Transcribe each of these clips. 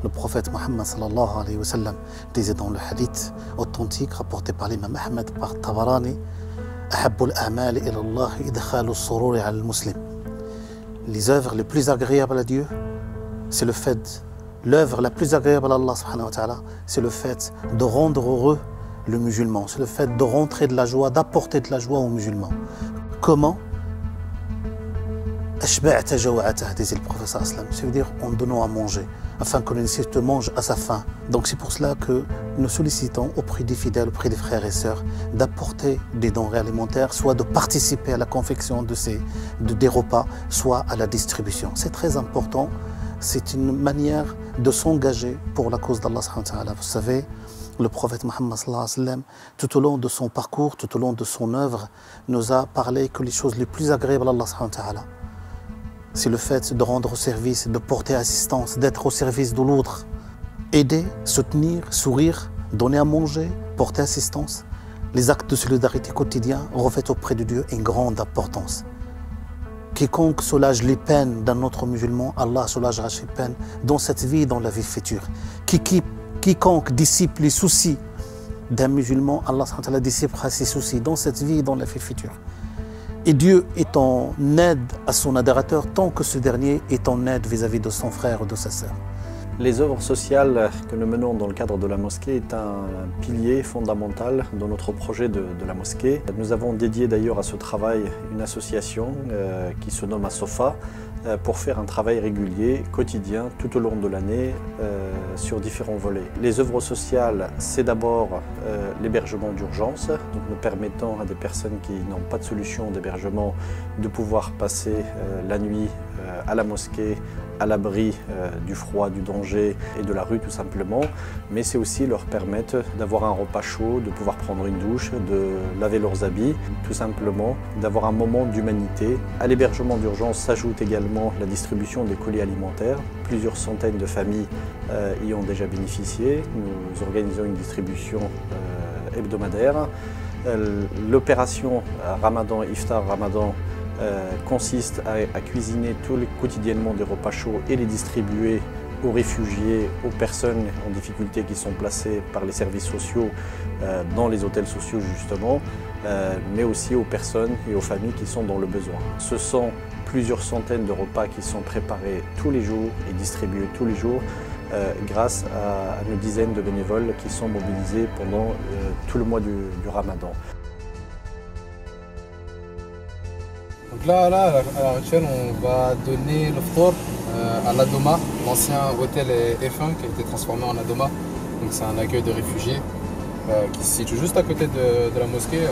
Le prophète Mohammed sallallahu alayhi wa sallam disait dans le hadith authentique rapporté par l'imam Ahmed par Tabarani, Ahabbul a'mali ila Allah idkhalu as-sururi 'ala al-muslim. Les œuvres les plus agréables à Dieu, c'est le fait, l'œuvre la plus agréable à Allah subhanahu wa ta'ala, c'est le fait de rendre heureux le musulman, c'est le fait de rentrer de la joie, d'apporter de la joie aux musulmans. Comment? Ashba'ta jawa'ata, disait le prophète sallam, ça veut dire en donnant à manger, afin que le nécessiteux mange à sa faim. Donc c'est pour cela que nous sollicitons auprès des fidèles, auprès des frères et sœurs, d'apporter des denrées alimentaires, soit de participer à la confection des repas, soit à la distribution. C'est très important, c'est une manière de s'engager pour la cause d'Allah subhanahu wa ta'ala. Vous savez, le prophète Mohammed sallallahu alayhi wa sallam, tout au long de son parcours, tout au long de son œuvre, nous a parlé que les choses les plus agréables à Allah subhanahu wa ta'ala, c'est le fait de rendre service, de porter assistance, d'être au service de l'autre. Aider, soutenir, sourire, donner à manger, porter assistance. Les actes de solidarité quotidiens revêtent auprès de Dieu une grande importance. Quiconque soulage les peines d'un autre musulman, Allah soulagera ses peines dans cette vie et dans la vie future. Quiconque dissipe les soucis d'un musulman, Allah dissipera ses soucis dans cette vie et dans la vie future. Et Dieu est en aide à son adorateur tant que ce dernier est en aide vis-à-vis de son frère ou de sa sœur. Les œuvres sociales que nous menons dans le cadre de la mosquée est un pilier fondamental dans notre projet de la mosquée. Nous avons dédié d'ailleurs à ce travail une association qui se nomme Asofa pour faire un travail régulier, quotidien, tout au long de l'année sur différents volets. Les œuvres sociales, c'est d'abord l'hébergement d'urgence, donc nous permettant à des personnes qui n'ont pas de solution d'hébergement de pouvoir passer la nuit à la mosquée, à l'abri du froid, du danger et de la rue tout simplement, mais c'est aussi leur permettre d'avoir un repas chaud, de pouvoir prendre une douche, de laver leurs habits, tout simplement, d'avoir un moment d'humanité. À l'hébergement d'urgence s'ajoute également la distribution des colis alimentaires. Plusieurs centaines de familles y ont déjà bénéficié. Nous organisons une distribution hebdomadaire. L'opération Ramadan, Iftar Ramadan, consiste à cuisiner quotidiennement des repas chauds et les distribuer aux réfugiés, aux personnes en difficulté qui sont placées par les services sociaux dans les hôtels sociaux justement, mais aussi aux personnes et aux familles qui sont dans le besoin. Ce sont plusieurs centaines de repas qui sont préparés tous les jours et distribués tous les jours grâce à une dizaine de bénévoles qui sont mobilisés pendant tout le mois du Ramadan. Donc là, à l'heure actuelle, on va donner le fort à l'Adoma, l'ancien hôtel F1 qui a été transformé en Adoma. Donc c'est un accueil de réfugiés qui se situe juste à côté de la mosquée,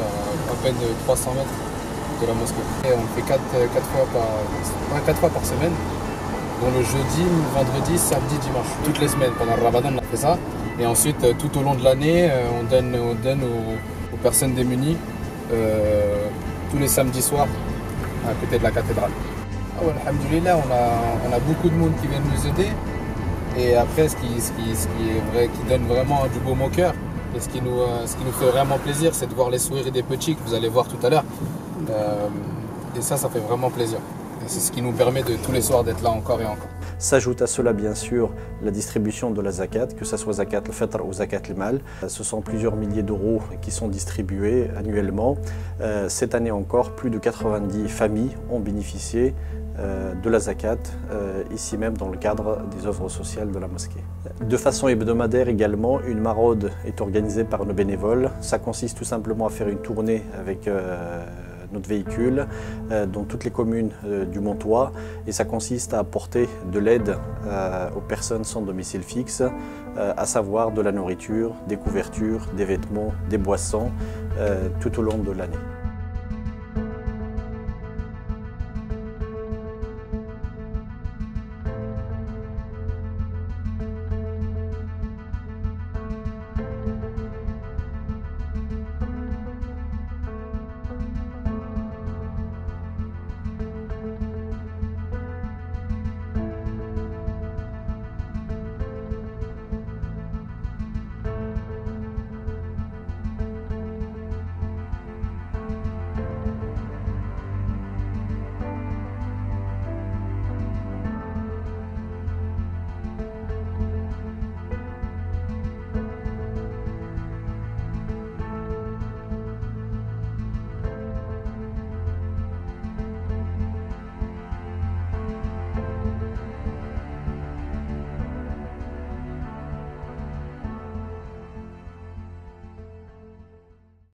à peine 300 mètres de la mosquée. Et on fait 4 fois par semaine, dont le jeudi, vendredi, samedi, dimanche. Toutes les semaines, pendant le Ramadan, on a fait ça. Et ensuite, tout au long de l'année, on donne aux personnes démunies tous les samedis soirs à côté de la cathédrale. Ah ouais, alhamdoulilah, on a beaucoup de monde qui viennent nous aider. Et après, ce qui est vrai, qui donne vraiment du baume au cœur, et ce qui nous fait vraiment plaisir, c'est de voir les sourires des petits que vous allez voir tout à l'heure. Et ça fait vraiment plaisir. Et c'est ce qui nous permet de tous les soirs d'être là encore et encore. S'ajoute à cela bien sûr la distribution de la zakat, que ce soit zakat al-fitr ou zakat al-mal. Ce sont plusieurs milliers d'euros qui sont distribués annuellement. Cette année encore, plus de 90 familles ont bénéficié de la zakat, ici même dans le cadre des œuvres sociales de la mosquée. De façon hebdomadaire également, une maraude est organisée par nos bénévoles. Ça consiste tout simplement à faire une tournée avec notre véhicule dans toutes les communes du Montois, et ça consiste à apporter de l'aide aux personnes sans domicile fixe, à savoir de la nourriture, des couvertures, des vêtements, des boissons tout au long de l'année.